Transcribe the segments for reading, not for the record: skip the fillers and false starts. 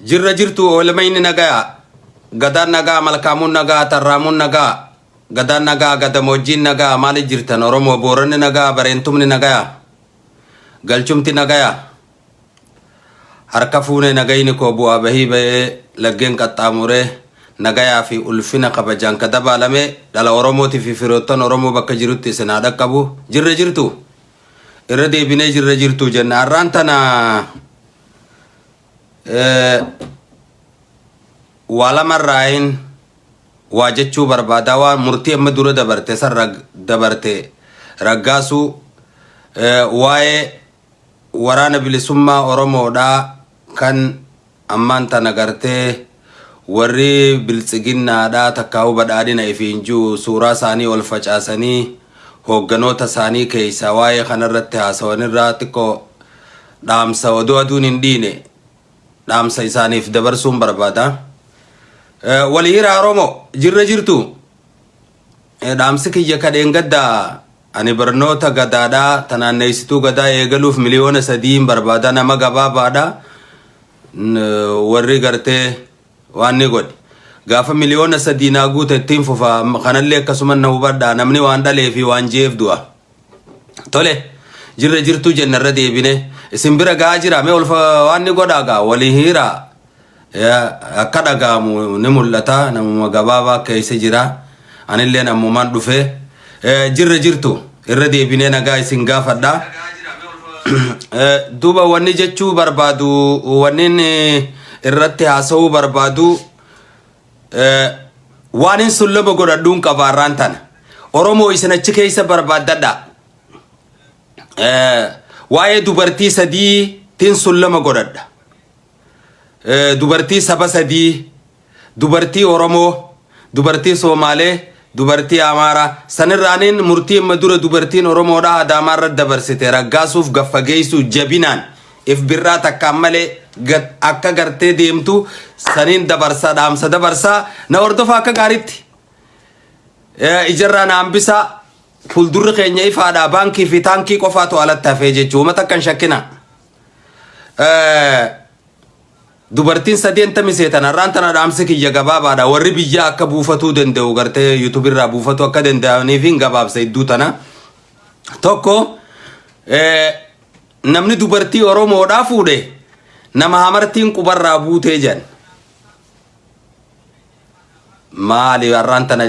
jirra jirtu olmayni nagaa gadaan nagaa malkaamuun nagaa tarraamuun nagaa gadaan nagaa gadamojjiin nagaa maali jirtan oromoo booranni nagaa bareentumni nagaa galchumti nagaa harka fuune nagayni koo bu'aa bahii ba'ee laggeen qaxxaamuree nagayaa fi ulfina kabajaan ka dabaalame dhala oromooti fi firoottan oromoo bakka jirutti isin haa dhaqqabu jirra jirtu irra deebinee jirra jirtu jenna har'aan tana walamarraayin waa jechuu barbaadaa waan murtii amma dura dabarte san dabarte raggaasu waa'ee waraana bilisummaa oromoodhaa kan ammaan tana gartee warri biltsiginnaadhaa takkaa'u badhaadhina ifiin jiru suuraa isaanii ol facaasanii hoogganoota isaanii keeysa waa'ee kanarratti haasawanirraa xiqqoo dhaamsa oduu aduun hin dhiine dhaamsa isaaniif dabarsuun barbaada. Waliira oromoo jirra jirtu dhaamsi kiyya kadheen gaddaa ani barnoota gadaadhaa tanaanneessituu gadaa eegaluuf miliyoona 3 barbaada nama gabaabaadha warri gartee waan ni godhe gaafa miliyoona 3 naa guute ittiin fufa kanallee akkasuma na hubadhaa namni waan dhalee fi waan jeef du'a tole jirra jirtu jennarra deebine isin bira gaa jira mee olfa waan ni godhaagaa waliira akka dhagaamu ni mul'ata namuma gabaabaa keessa jira anillee namumaan dhufe jirra jirtu irra deebinee nagaa isin gaafadha duuba wanni jechuu barbaadu wannin irratti haasa'uu barbaadu waan hin sullama godhadhuun qabaarraan tana oromoo isin achi keessa barbaaddadha waa'ee dubartii 3 tin sullama godhadha dubartii saba 3 dubartii oromoo dubartii somaalee dubartii amaaraa sanirraanin murtii amma dura dubartiin oromoodhaa adaamaarra dabarsite raggaasuuf gaffageessu jabinaan if birraa takkaan malee akka gartee deemtu saniin dabarsaa dhaamsa dabarsaa na hordofa akka gaariitti ijarraa na hambisaa fuuldurri keenya ifaadhaa baankii fi taankii qofaatu alatti hafee jechuu uummata akkan shakkina dubartiin 80 seetan har'aan tana dhaamsi kiyya gabaabaadha warri biyya akka buufatuu danda'u gartee yuutuub irraa buufatuu akka danda'aniif hin gabaabsa idduu tana tokko namni dubartii oromoodhaa fuudhe nama hamartiin qubarraa buutee jan maali har'aan tana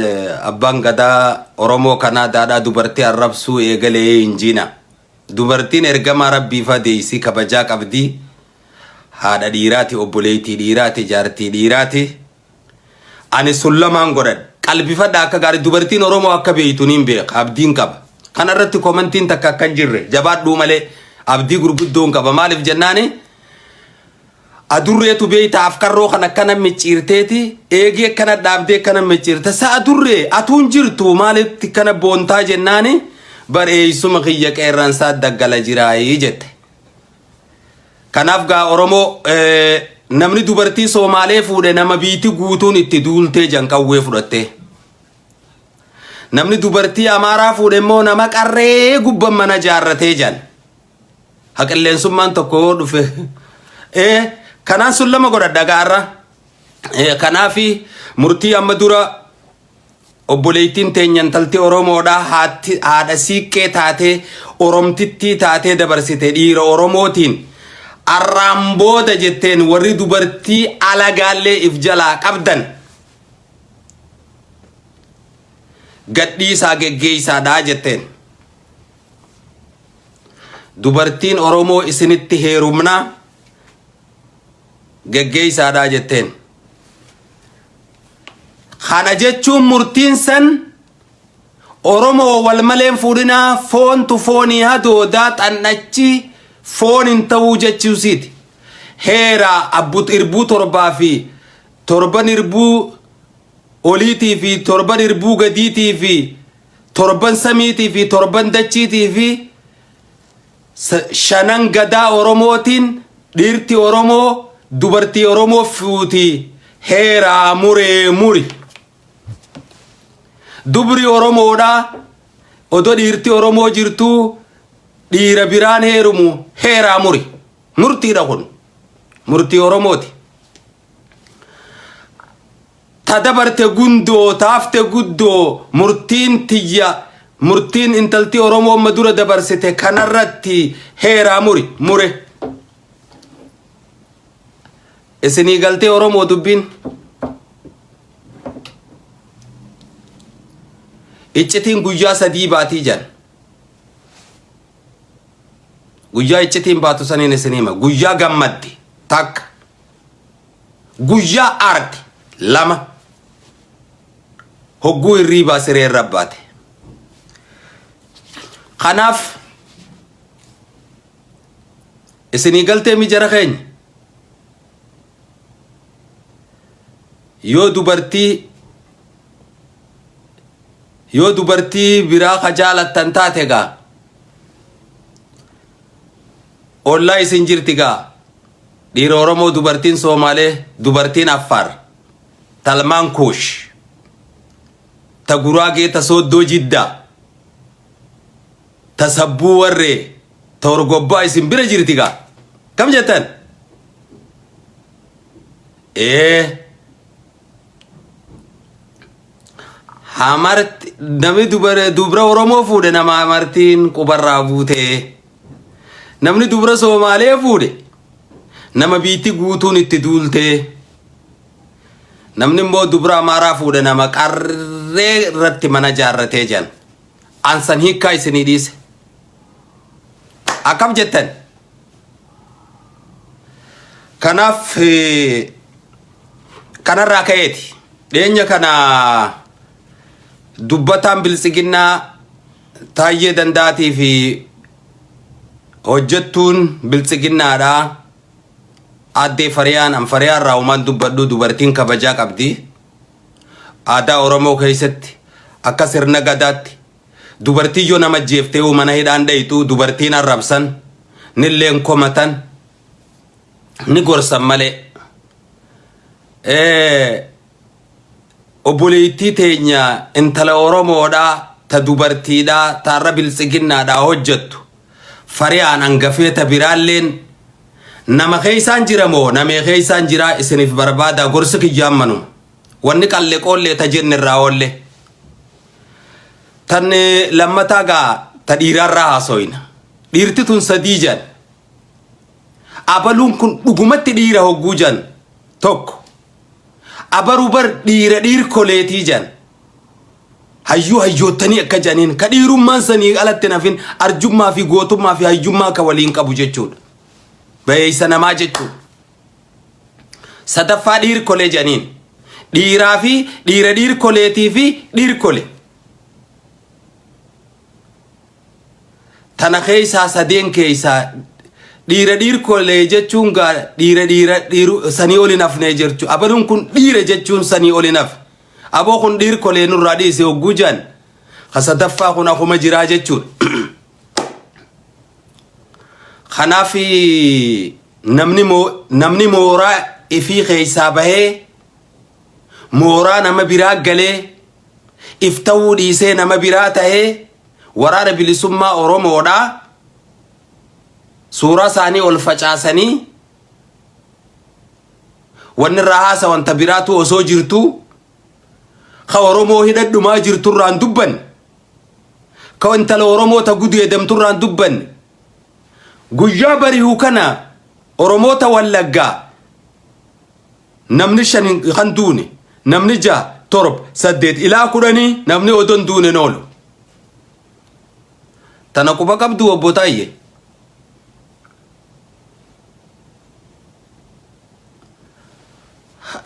abbaan gadaa oromoo kanaa daadhaa dubartii arrabsuu eegalee injiina dubartiin ergamaa rabbiifaa deessii kabajaa qabdii haadha dhiiraati obboleettii dhiiraati jaartii dhiiraati ani sullamaan godhadha qalbifadha akka gaarii dubartiin oromoo akka beeytu niin beeka abdiin qaba kanarratti komantiin takka akkan jirre jabaadhuu malee abdii gurguddoon qaba maaliif jennaani adurreetu beeyta afkarroo kan akkana micciirteeti eegee akkana dhaabdee akkana micciirte sa adurree atuun jirtu maalitti kana boontaa jennaani bareeysuma kiyya qeerransaa daggala jiraayii jette kanaaf gaa oromoo namni dubartii somaalee fuudhe nama biiti guutuun itti duultee janqawwee fudhatte namni dubartii amaaraa fuudhe immoo nama qarree gubban mana jaarratee jan haqilleensummaan tokko dhufe kanaan sun lama godhadha gaarra kanaafi murtii amma dura obboleettiin teenyan talti oromoodhaa haadha siiqqee taatee oromtittii taatee dabarsite dhiira oromootiin arraan booda jetteen warri dubartii alagaallee if jalaa qabdan gadhiisaa geggeeysaadhaa jetteen dubartiin oromoo isinitti heerumnaa geggeeysaadhaa jetteen kana jechuun murtiin san oromoo wal maleen fuudhinaa foontu foonii hadoodaa xannachi foon hin ta'uu jechuusiiti heera abbut irbuu torbaa fi torban irbuu oliitii fi torban irbuu gadiitii fi torban samiitii fi torban dachiitii fi shanan gadaa oromootiin dhiirti oromoo dubartii oromoo fuutii heera muree muri dubri oromoodhaa odoo dhiirti oromoo jirtuu dhiira biraan heerumu heeraa muri murtiidha kun murtii oromooti تدبرت جندو تافت جدو مرتين تيا مرتين انتلتي oromoo madura dabarsite kanarratti heera muri isini galte oromoo dubbin iccitiin guyyaa sadii baatii jan guyyaa iccitiin baatu saniin isinima guyyaa gammaddi takka guyyaa ardi lama hogguu irriibaa siree rabbaate kanaaf isinii galtee mijara keenya yoo dubartii biraa kajaalattan taate gaa ollaa isin jirti gaa dhiira oromoo dubartiin soomaalee dubartiin affaar talmaan kuush ta guraagee ta sooddoo jiddaa tasabbuu warree ta orgobbaa isin bira jirti gaa kam jettan hamarti namni dubra oromoo fuudhe nama hamartiin qubarraa buute namni dubra soomaalee fuudhe nama biitti guutuun itti duulte namni immoo dubra amaaraa fuudhe nama qarree irratti mana jaarratee jan ansan hiikkaa isinii dhiise akkam jettan kanaaf kanarraa ka'eeti dhiyeenya kana dubbataan bilisiginnaa taayyee fi hojjettuun bilisiginnaadha addee fariyaan anfariyaan raawumaan dubbadhu dubartiin kabajaa qabdi aadaa oromoo keessatti akka sirna gadaatti dubartii yoo nama jeeftee mana hidhaan dhayitu dubartiin arrabsan nilleen komatan ni gorsan malee obboleettii teenya intala oromoodha ta dubartiidha taarra bilisiginnaadha hojjettu fariyaan hangafee ta biraalleen nama keeysaan jira moo namee keeysaan jira isiniif barbaada gorsi kiyyaammanu wanni qalle qoollee ta jennirraa oolle tan lammataa gaa ta dhiirarraa haasoyna dhiirti tun sadii jan abaluun kun dhugumatti dhiira hogguu jan tokko abaru bar dhiir koleetii jan hayyoottanii akka janiin ka dhiirummaan sanii alatti nafin arjummaa fi gootummaa fi hayyummaa ka waliin qabu jechuudha beeysa namaa jechuudha sadaffaa dhiir kolee janiin dhiiraa fi dhiir koleetii fi dhiir kole tana keeysaa sadeen keeysaa dhiir kolee jechuun gaa dhiiru sanii olin hafnee jirchu abaluun kun dhiira jechuun sanii olin haf aboo kun dhiir kolee nurraa dhiise hogguu jan kasadaffaa kun akuma jiraa jechuudha kanaaf namni mooraa ifii keeysaa bahee mooraa nama biraa galee iftawuu dhiisee nama biraa tahee waraana bilisummaa oromoodha suuraa isaanii ol facaasanii wanni irraa haasa wanta biraatu osoo jirtu ka oromoo hidhadhumaa jirturraan dubban ka intala oromoo ta gudu edamturraan dubban guyyaa bari'uu kana oromoota wallaggaa namni 5 kan duune namni 6 7 8 ilaa 10 namni odon duune noolu tana quba qabdu obbo Taayyee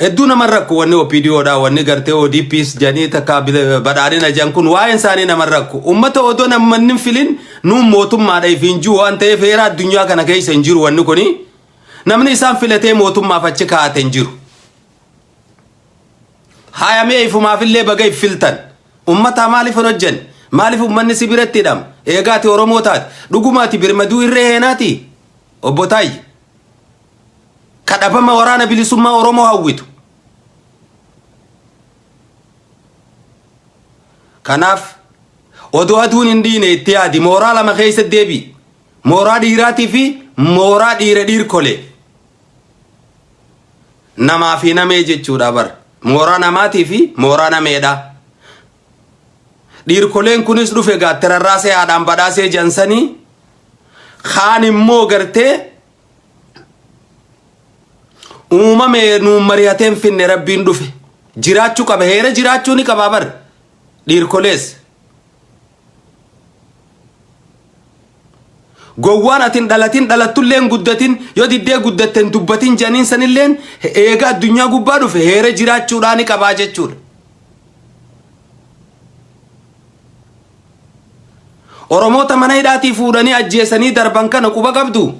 hedduu nama rakku wanni OPDOdha wanni gartee ODPs janii takka badhaadhina jan kun waa'een isaanii nama rakku ummata odoo namni filin nuun mootummaadha ifiinjuu waan ta'eef heera addunyaa kana keessa hin jiru wanni kuni namni isaan filatee mootummaaf achi kaa'ate hin jiru haayamee ifumaafillee baga filtan ummata maaliif hojjan maaliif ummanni si biratti hidham eegaati oromoo taate dhugumaati birmaduu irree heenaati obbo Taayyee kadhabama waraana bilisummaa oromoo hawwitu kanaaf odoo aduun hin dhiine itti yaadi mooraa lama keessa deebi mooraa dhiiraatii fi mooraa dhiir kolee namaa fi namee jechuudha bar mooraa namaatii fi mooraa nameedha. Dhiirkoleen kunis dhufe gaatterarraasee haadhaan badhaasee jansanii kaan immoo gartee uumame nuun mari'ateen finne rabbiin dhufe jiraachuu qaba heera jiraachuu ni qaba bar dhiirkolees. Gowwaan atin dhalatin dhalattulleen guddatin yoo diddee guddatten dubbatin janiin sanilleen eega addunyaa gubbaa dhufe heera jiraachuudhaa ni qabaa jechuudha. Oromoota mana hidhaatii fuudhanii ajjeesanii darban kana quba qabdu.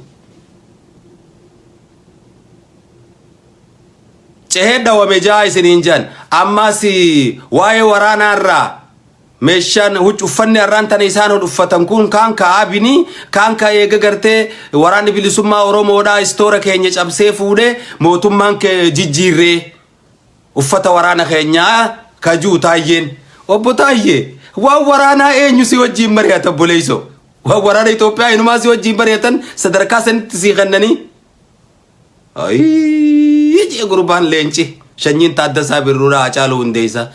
Cehee dhawame jaa isiniin jan ammas waa'ee waraanaarraa meeshaan uffanni arraan tana isaan uffatan kun kaan kaabini kaan ka eega gartee waraanni bilisummaa Oromoodhaa istoora keenya cabsee fuudhee mootummaan jijjiirree uffata waraana keenyaa kajuu taayyeen obbo Taayyee waan waraanaa eenyu si wajjiin mari'atan boleeyso waan waraana Itoophiyaa inumaa si wajjiin mari'atan sadarkaa sanitti sii kennanii jee gurbaan leenci shanyiin Taaddasaa Birruudhaa Hacaaluu Hundeessaa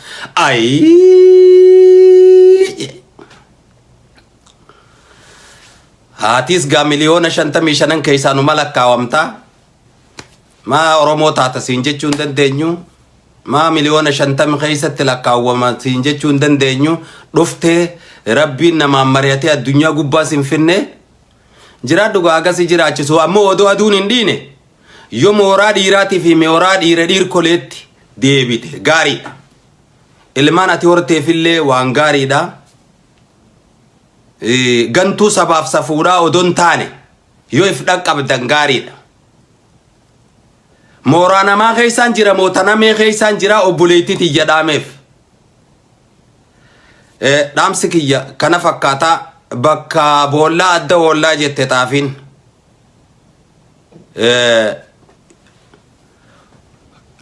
haatis gaa miliyoona 55 keessaan malakkaawamtaa maa Oromoo taata siin jechuu hin dandeenyu maa miliyoona 50 keessatti lakkaawwama siin jechuu hin dandeenyu dhuftee rabbiin namaan mari'atee addunyaa gubbaa siin finne jiraadhu gaa agasii jiraachisu ammoo odoo aduun hin dhiine yoo mooraa dhiiraatii fi mooraa dhiirkoleetti deebite gaariidha. Ilmaan ati horteefillee waan gaariidha. Gantuu sabaaf safuudhaa odoon taane yoo if dhaqqabdan gaariidha. Mooraa namaa keessaan jira moota namee keessaan jira obboleettiiti jedhameef. Dhaamsi kiyya kana fakkaataa bakka boollaa adda boollaa jette xaafiin.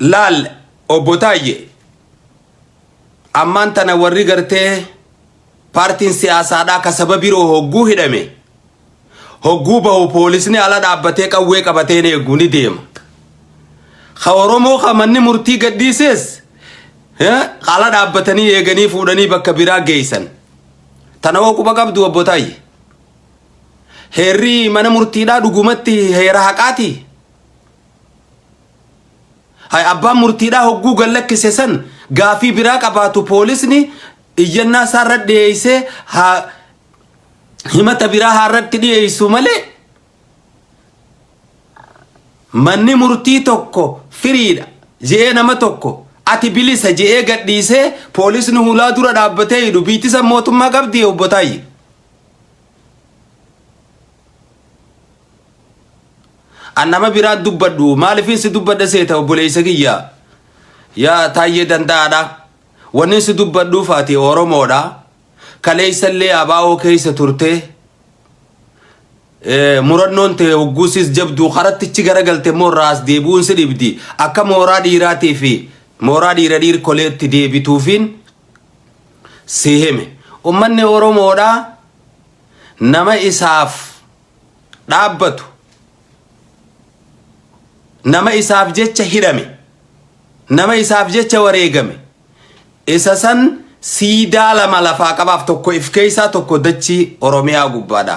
Laal obbo Taayyee ammaan tana warri gartee paartiin siyaasaadhaa ka sababiroo hogguu hidhame hogguu bahu poolisni ala dhaabbatee qawwee qabatee eeguu ni deema. Ka Oromoo ka manni murtii gadhiises ala dhaabbatanii eeganii fuudhanii bakka biraa geessan. Tana hoo quba qabdu obbo Taayyee. Heerri mana murtiidhaa dhugumatti heera haqaati. Hay abbaan murtiidhaa hogguu gallakkise san gaafii biraa qabaatu poolisni iyyannaa isaarra dhiyeessee himata biraa haarratti dhiyeessu malee manni murtii tokko firiidha je'ee nama tokko ati bilisa je'ee gadhiisee poolisni hulaa dura dhaabbatee hidhu biitisa mootummaa qabdi obbo Taayyee. Annama biraan dubbadhu maaliifin si dubbadha seeta obboleessa kiyya yaa Taayyee danda'aadha wanni si dubbadhuuf ati Oromoodha kaleessallee abaa'oo keessa turte murannoon ta'e hogguusis jabduu karattichi garagalte morraas deebuun si dhibdi akka mooraa dhiiraatii fi mooraa dhiirkoleetti deebituufiin si hime ummanni Oromoodha nama isaaf dhaabbatu nama isaaf jecha hidhame nama isaaf jecha wareegame isa san siidaa lama lafaa qabaaf tokko if keessaa tokko dachii Oromiyaa gubbaadha.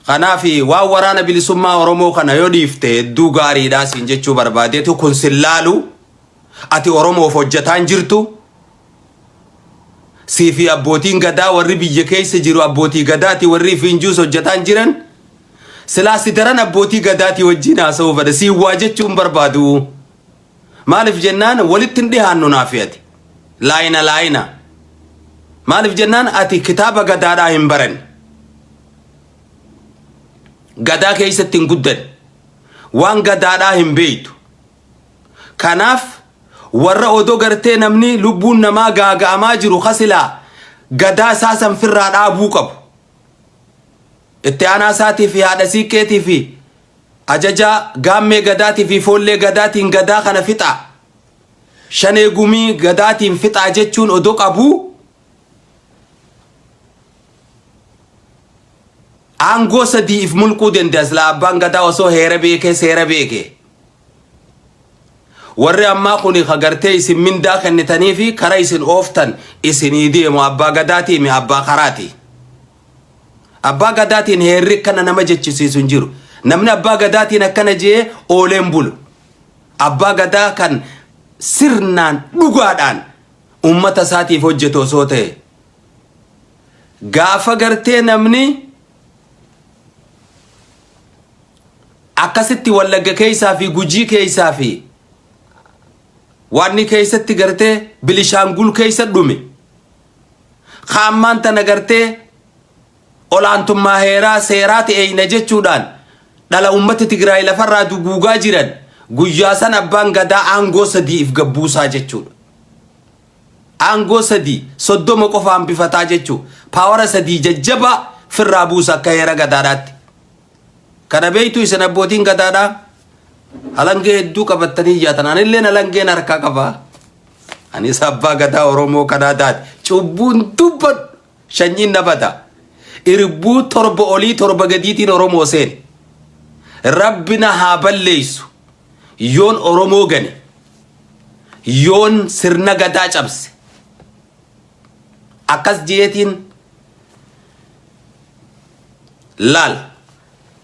Kanaafi waan waraana bilisummaa Oromoo kana yoo dhiifte hedduu gaariidhaa siin jechuu barbaadeetu kun sillaalu ati Oromoof hojjetaan jirtu siifi abbootiin gadaa warri biyya keessa jiru abbootii gadaati warri finjuus hojjetaan jiran silaasi daran abbootii gadaati wajjin haasa'uu fedha si waa jechuun barbaadu maaliif jennaan walitti hin dhihaannu naafiyati laayina maaliif jennaan ati kitaaba gadaadhaa hin baran gadaa keessatti hin guddan waan gadaadhaa hin beeytu kanaaf warra odoo gartee namni lubbuun namaa gaaga'amaa jiru kasilaa gadaa isaa sanfirraa dhaabuu qabu. Itti aanaa isaatii fi haadha siiqqeetii fi ajajaa gaammee gadaatii fi foollee gadaatiin gadaa kana fixaa shanee gumii gadaatiin fixaa jechuun odoo qabuu aangoo sadii if mulquu dandeessa abbaan gadaa osoo heera beekee seera beekee warri ammaa kuni kagartee isin mindaa kennitanii fi kara isin ooftan isinii deemu abbaa gadaatii mi abbaa karaati. Abbaa gadaatiin heerri kana nama jechisiisu hin jiru. Namni abbaa gadaatiin akkana jee ooleen bulu. Abbaa gadaa kan sirnaan dhugaadhaan ummata isaatiif hojjetu osoo ta'e. Gaafa gartee namni akkasitti Wallagga keessaa fi Gujii keessaa fi waanni keessatti gartee Bilishaangul keessa dhume. Qaammaan tana gartee olaantummaa heeraa seeraati eeyna jechuudhaan dhala ummata Tigraay lafarraa duguugaa jiran guyyaa san abbaan gadaa aangoo 3 if gabbuusaa jechuudha. Aangoo 3 30 qofaan bifataa jechuudha. Paawara 3 jajjaba firraa buusa akka heera gadaadhaatti. Kana beeytu isin abbootiin gadaadhaa alangee hedduu qabattanii iyyatan. Anilleen alangeen harkaa qabaa. Anis abbaa gadaa Oromoo kanaa taate cubbuun dubbadhu shanyiin nabata. Irbbuu torba olii torba gadiitiin Oromoo seen. Rabbina haa balleessu. Yoon Oromoo gane. Yoon sirna gadaa cabse. Akkas jeetiin laal.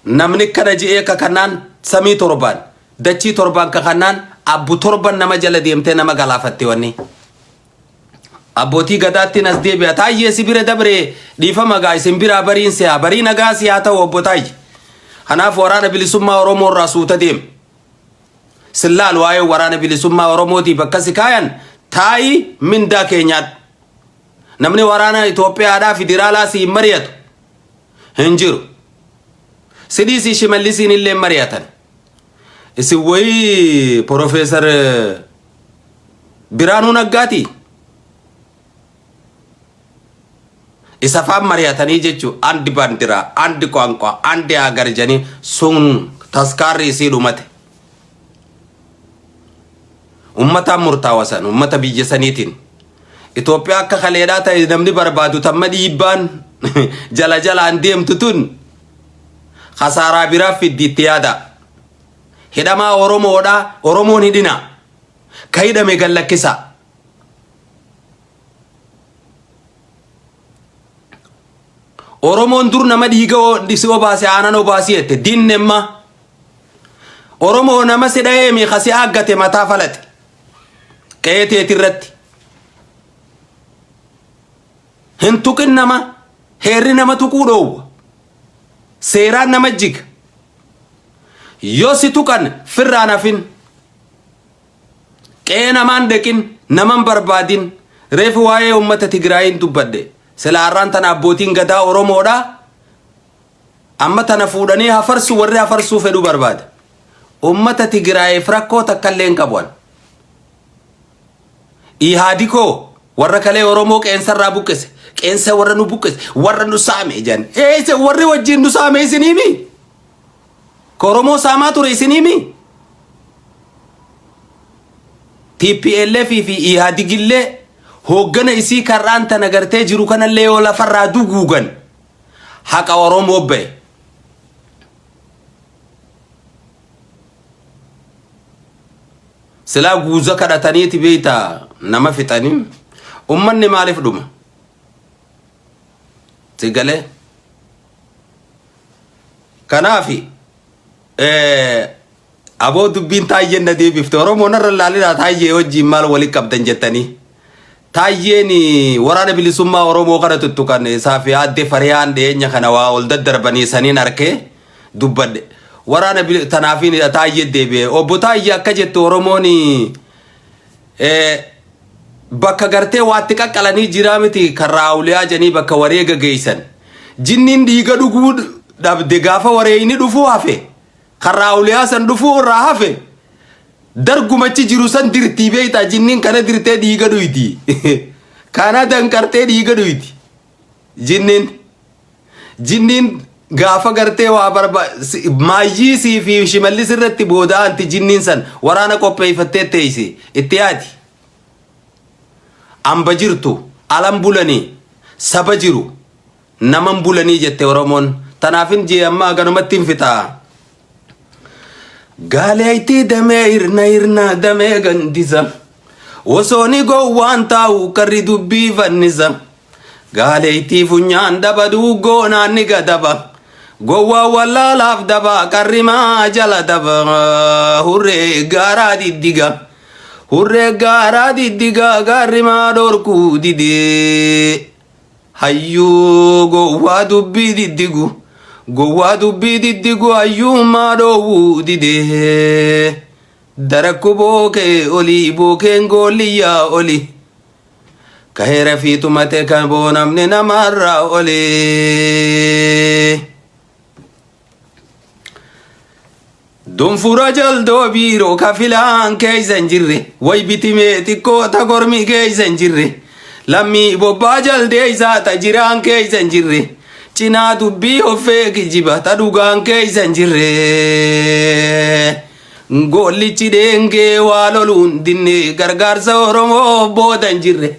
Namni kana je'ee kakanaan samii torbaan dachii torbaan kakanaan abbu torban nama jala deemtee nama galaafatte wanni. Abbootii gadaatti nas deebi'a taayyee si bira dabre dhiifama gaa isin biraa bariin siyaa barii nagaa siyaa ta'u obbo Taayye. Kanaaf waraana bilisummaa Oromoo irraa suuta deem. Sillaal waa'ee waraana bilisummaa Oromootiif akkasi kaayan taayi mindaa keenyaadha. Namni waraana Itoophiyaadhaa federaalaa si hin mari'atu hin jiru. Sidii Shimallisiin illee mari'atan. Isin wayii Profeesar Biraanuu Naggaati. Isa faan mari'atanii jechuun andi bandiraa, andi kwaankwaa, andi hagar janii sun taskaarri isii dhumate. Ummata murtaawasan, ummata biyya saniitiin. Itoophiyaa akka kaleedhaa ta'e namni barbaadu tamma dhiibbaan jala jalaan deemtu tun khasaaraa biraa fiddi itti yaada. Hidhamaa Oromoodhaa Oromoon hidhina. Ka hidhame gallakkisa. Oromoon dur nama dhiiga si obaase aanan obaasii jette dinnemma. Oromoo nama si dha'ee miiqasi aggate mataa falate. Qe'ee teetirratti. Hin tuqin nama heerri nama tuquu dhoowwa. Seeraan nama jiga. Yoo si tuqan firraan hafin. Qe'ee namaan deqin naman barbaadin reefu waa'ee ummata Tigraayin dubbadde. Silaarraan tana abbootiin gadaa Oromoodhaa amma tana fuudhanii hafarsu warri hafarsuu fedhuu barbaada. Ummata Tigraayiif rakkoo takkallee hin qaban. Ihaadikoo warra kalee Oromoo qeensarraa buqqise. Qeensa warra nu buqqise. Warra nu saame jan. Warri wajjin nu saame isiniimi. Ka Oromoo saamaa ture isiniimi. TPLF fi Ihaadigillee hoggana isii karraan tana gartee jiru kanallee yoo lafarraa duguugan haqa Oromoo ba'e. Silaa guuza kadhataniiti beeyta nama fixanii ummanni maaliif dhuma? Sigalee kanaafi aboo dubbiin taayyeen na deebifte Oromoon irra laalidhaa taayyee wajjiin maal waliin qabdan jettanii. Taayyeen waraana bilisummaa Oromoo kana tuttuqan isaafi adde fariyaan dhiyeenya kana waa ol daddarbanii saniin arkee dubbadde. Waraana tanaafiin taayyee deebi'e. Obbo Taayyee akka jettu Oromoon bakka gartee waatti qaqqalanii jiraa miti karraa uliyaa janii bakka wareega geessan. Jinniin dhiiga dhuguu dhabde gaafa wareeyni dhufuu hafe. Karraa uliyaa san dhufuu irraa hafe. Dargumachi jiru san dirtii beeyta jinniin kana dirtee dhiiga dhuyti. Kana dankartee dhiiga dhuyti. Jinniin gaafa gartee waa maayyisii fi shimallis irratti booda'anti jinniin san waraana qopheeffattee teeysi itti yaadi. Amba jirtu alan bulanii saba jiru naman bulanii jette Oromoon. Tanaafin jee amma ganumatti hin fitaa. Gaaleeyti damee irna damee gandisa. Osooni gowwaan taa'u karri dubbii fannisa. Gaaleeyti funyaan daba duugoo naanni gadaba. Gowwaa wallaalaaf daba karrimaa jala daba. Hurree gaaraa diddiga. Hurree gaaraa diddiga garrimaa dhorkuu didee. Hayyuu gowwaa dubbii diddigu. Gowwaa dubbii diddigu hayyummaa dhoowwuu didee. Darakku bookee olii bookeen goolliyyaa oli. Kaheera fiitumate kan boonamne namarraa olee. Dunfura jaldoo biiroo kafilaan keeysan jirre. Way bitimee xiqqoota gormi keeysan jirre. Lammii bobbaa jaldee isaata jiraan keeysan jirre. Cinaa dubbii hoffee kijiba ta dhugaan keeysan jirre. Gollichi deengee waa loluun dinne gargaarsa Oromoo boodan jirre.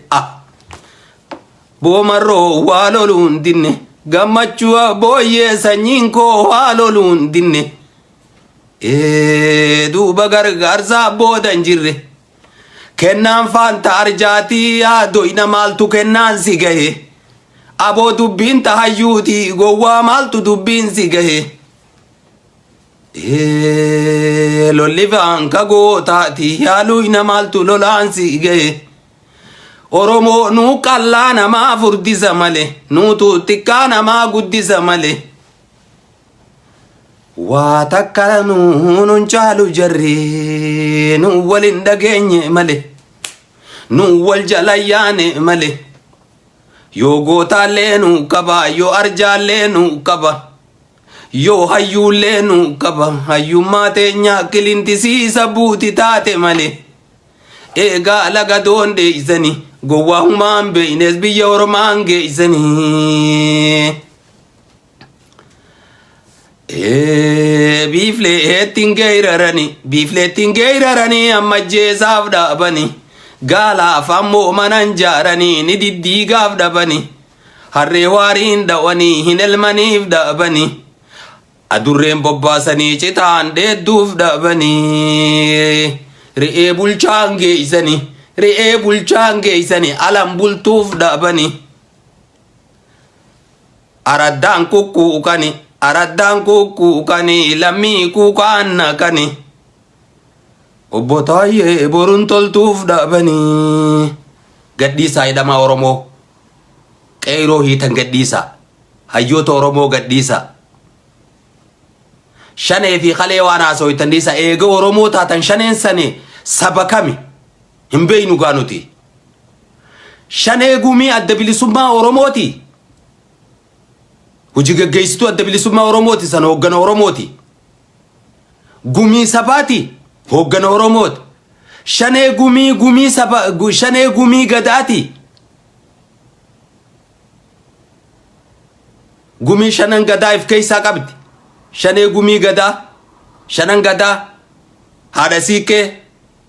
Boomarroo waa loluun dinne gammachuu booyyee sanyiin koo waa loluun dinne. Duuba gargaarsa boodan jirre. Kennaan faanta arjaatii yaadoyna maaltu kennaan si gahe. Aboo dubbiin tahayyuuti gowwaa maaltu dubbiin si gahe. Lollifaan kagootaati yaaluyna maaltu lolaan si gahe. Oromoo nuu qallaa namaa furdisa male. Nuutu xiqqaa namaa guddisa male. Waa takka nuun caalu jarree nu walin dhageenye male. Nu wal jalayyaane male. Yoo gootaallee nu qaba yoo arjaallee nu qaba. Yoo hayyuullee nu qaba hayyummaa teenya qilintisiisa buuti taate male. Eegaa laga doon deeysanii gowwaa humaan beeynes biyya Oromaan geeysanii. Biifleettiin geeyraranii amma jeesaaf dhaabanii. Gaalaaf ammoo manan jaaranii ni diddiigaaf dhabanii. Harree waariin dhawanii hin elmaniif dhabanii. Adurreen bobbaasanii citaan dheedduuf dhabanii. Re'ee bulchaan geeysanii. Re'ee bulchaan geeysanii alan bultuuf dhabanii. Araddaan kukkuukani. Araddaan kukkuukani lammii kuukaan naqani. Obbo Taayyee boruun toltuuf dhabanii. Gadhiisaa hidhamaa Oromoo. Qeyroo hiitan gadhiisaa. Hayyoota Oromoo gadhiisaa. Shanee fi qalee waan haasawitan dhiisaa. Eega Oromoo taatan shaneen sane saba kami hin beeynu gaanuti. Shanee gumii adda bilisummaa Oromooti. Hojii gaggeessituu adda bilisummaa Oromooti sana hooggana Oromooti. Gumii sabaati. Hooggana Oromooti. Shanee gumii saba shanee gumii gadaati. Gumii shanan gadaa if keeysaa qabdi. Shanee gumii gadaa. Shanan gadaa. Haadha siiqqee.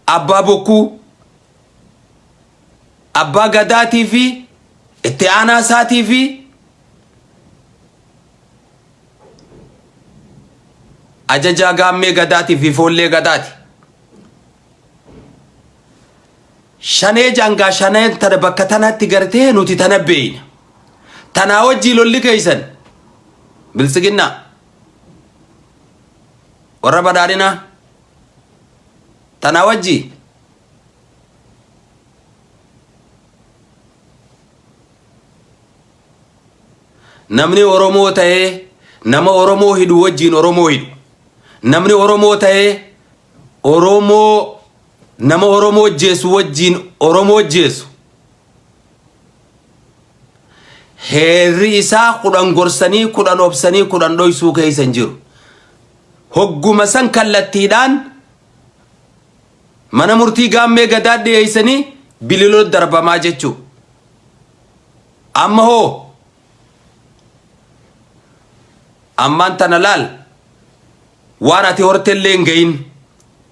Abbaa bokkuu. Abbaa gadaatii fi itti aanaa isaatii fi ajajaa gaammee gadaatii fi foollee gadaati. Shanee jangaa shaneen tana bakka tanatti gartee nuti tana beeyna. Tanaa wajjii lolli keeysan. Bilisiginnaa. Warra badhaadhinaa. Tanaa wajjii. Namni Oromoo ta'ee nama Oromoo hidhu wajjiin Oromoo hidhu. Namni Oromoo ta'ee Oromoo nama Oromoo jeesu wajjiin Oromoo jeesu. Heerri isaa kudhan gorsanii kudhan obsanii kudhan dhoysuu keeysan jiru. Hogguma san kallattiidhaan mana murtii gaammee gadaa dhiyeeysanii bililoo darbamaa jechuu. Amma hoo ammaan tana laal waan ati hortellee hin gayin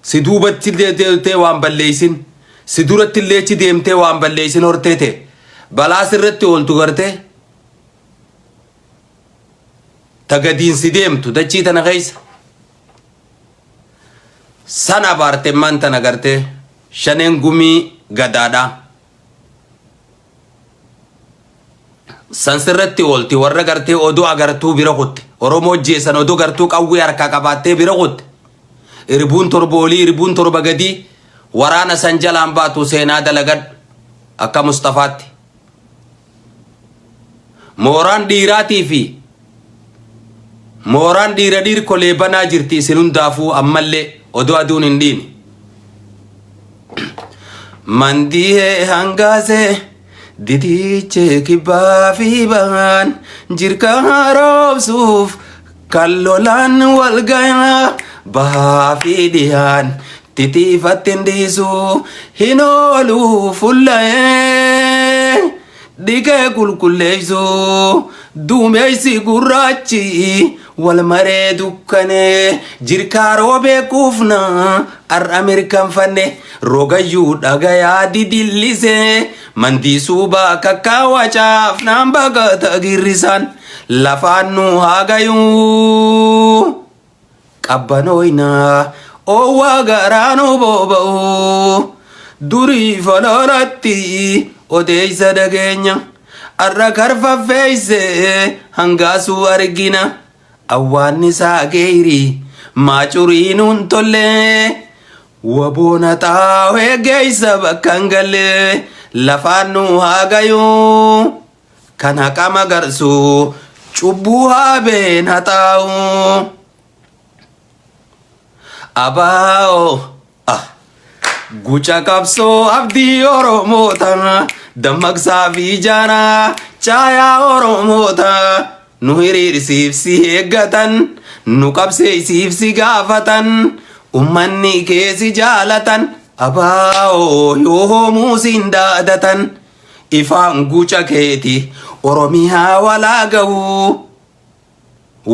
si duubatti deemtee waan balleeysin si duratti illee achi deemtee waan balleeysin horteete balaas irratti ooltu gartee tagadiin si deemtu dachii tana keeysa sana baarte manta nagarte shanen gumii gadaadha sansirratti olti warra garte oduu agartuu bira kutte oromoo jeesan oduu gartuu qawwee harka qabattee bira kutte irbuun torboolii irbuun torba gadii waraana san jalaan baatu seenaa dalagad akka Mustafaatti mooraan dhiiraatii fi mooraan dhiira dhiirkolee banaa jirti isin hundaafuu ammallee oduu aduun hin dhiini mandihee hangaasee didiche kibbaa fi bahan jirka roobsuuf kallolaan walgayaa bahaa fi dhiyaan titiifattiin dhiisuu hin ooluu fuullee dhikee qulqulleessuu duumessi gurraachi wal maree dukkanee jirkaa roobee kuufna arra mirkanfanne rogayyuu dhagayaa didillisee mandiisuu bakka kaawwachaaf naan bagata girrisaan lafaan nu haagayuu qabbanooyna oowwaa garaanu booba'u durii foloolatti odeeysa dhageenya arra karfaffeeyse hangaasuu argina awwaanni isaa geeyri maacuriinuun tollee waboona xaawee geeysa bakkan gallee lafaan nu haagayuu kan haqa magarsuu cubbuu haabeen haxaa'u abaa'oo guca qabsoo abdii oromoota dammaqsaa fi jaanaa caayaa oromoota nu hiriirsiifsi eeggatan nu qabseeysiifsi gaafatan ummanni keessi jaalatan abaa'oo yoo hoomuusiin daadatan ifaan guca keeti oromiyaa walaa ga'uu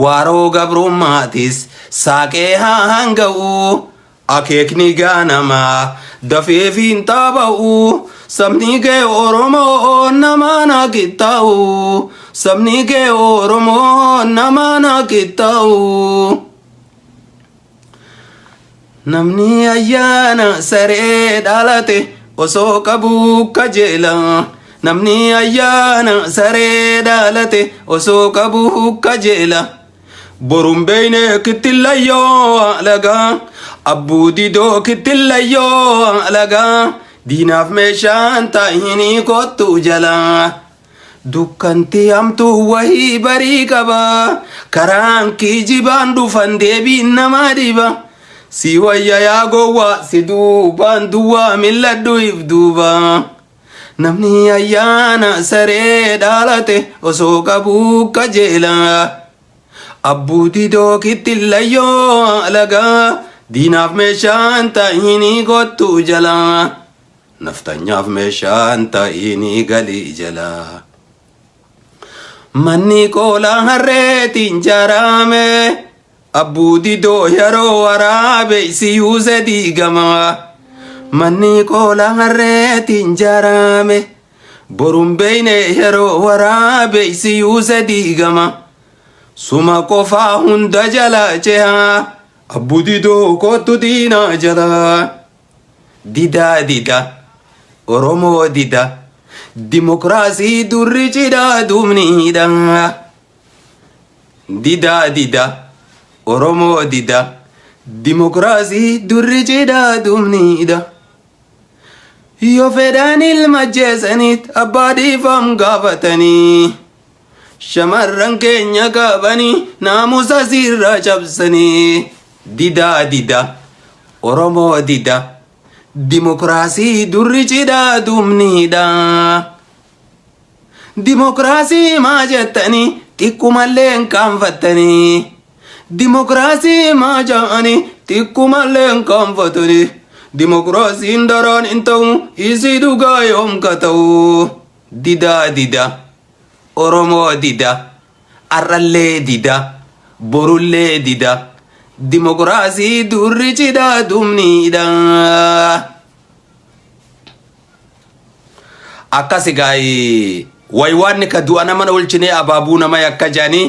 waaroo gabrummaatis saaqee haa hanga'uu akeekni gaanamaa dafeefiin taaba'uu sabni kee oromoo namaan hakittaa'uu sabni kee oromoo namaan hakittaa'uu namni ayyaana saree dhalate osoo qabuu kajeela namni ayyaana saree dhalate osoo qabuu kajeela boruun beeyne kittillayyoo alagaa abbuu didoo kittillayyoo alagaa diinaaf meeshaan taa'inii kottu jalaa dukkanti hamtuu wahii barii qaba karaan kiijibaan dhufan deebiin namaa dhiba si wayya yaa gowwaa si duubaan duwwaa milladhu if duuba namni ayyaana saree dhalate osoo qabuu kajeela abbuu didoo kittillayyoo alagaa diinaaf meeshaan taa'inii kottu jalaa naftanyaaf meeshaan taa'inii galii jalaa manni qoolaa harreetiin jaarame abbuu didoo yeroo waraabe siyuuse diigama manni qoolaa harreetiin jaarame boruun beeyne yeroo waraabe siyuuse diigama suma qofaa hunda jala cehaa abbuu didoo kottu diinaa jala didaa dida oromoo dida dimokiraasii durri cidhaa duubniidha didaa dida oromoo dida dimokiraasii durri cidhaa duubniidha yoo fedhan ilma jeesaniit abbaa dhiifam gaafatanii shamarran keenya qabanii naamusa sirra cabsanii didaa dida oromoo dida dimokiraasii durri cidhaa duubniidha dimokiraasii maa jettanii xiqqummallee hin qaanfattanii dimokiraasii maa ja'anii xiqqummallee hin qaanfatanii dimokiraasiin daraan hin ta'u isii dhugaa yoom ka ta'u didaa dida oromoo dida arrallee dida borullee dida dimokiraasii durri cidhaa duubniidha akkasi gaayi waywaanni ka du'a nama olchinee abaabuu nama yakka jaanii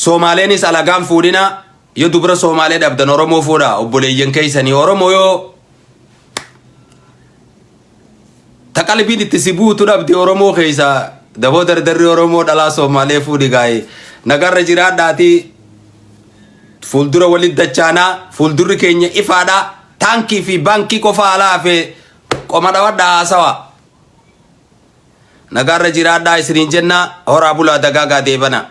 Soomaaleenis alagaan fuudhina yoo dubra Soomaalee dhabdan Oromoo fuudha obboleeyyan keessanii Oromoo yoo taqalbiin itti si buutu dhabdi Oromoo keessa daboo dardarri Oromoo dhalaa Soomaalee fuudhi gaa'e nagarra jiraadhaati fuuldura walitti dachaanaa fuuldurri keenya ifaadha taankii fi baankii qofa alaa fe qoma dhawadhaa haasawa nagarra jiraadhaa isiniin jenna horaa bulaa dagaagaa deebana.